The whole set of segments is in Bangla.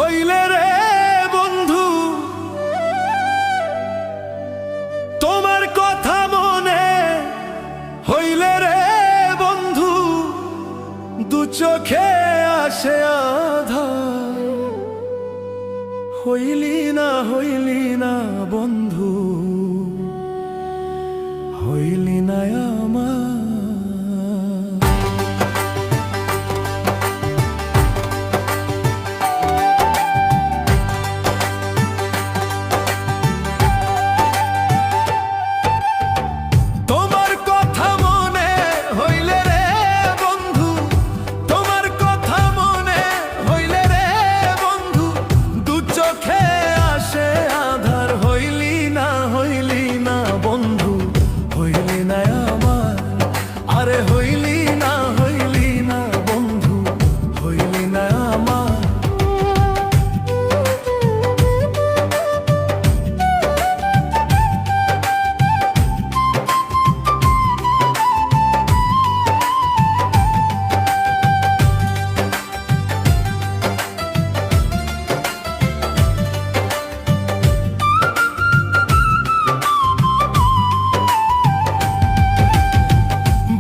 হইলে রে বন্ধু তোমার কথা মনে হইলে রে বন্ধু দু চোখে আসে আধার হইলি না বন্ধু হইলি না আমার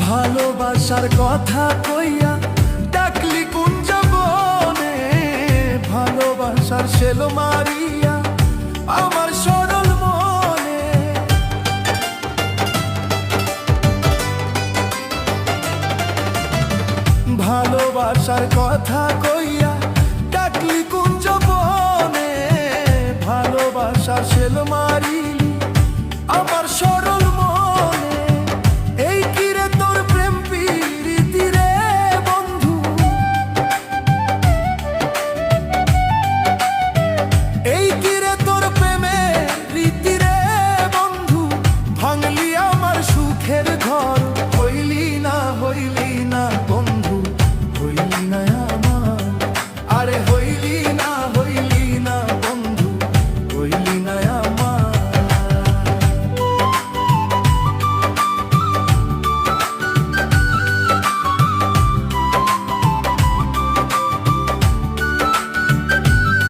ভালোবাসার কথা কইয়া ডাকলি কুঞ্জ বনে ভালোবাসার শেল মারিয়া আমার সরল মনে ভালোবাসার কথা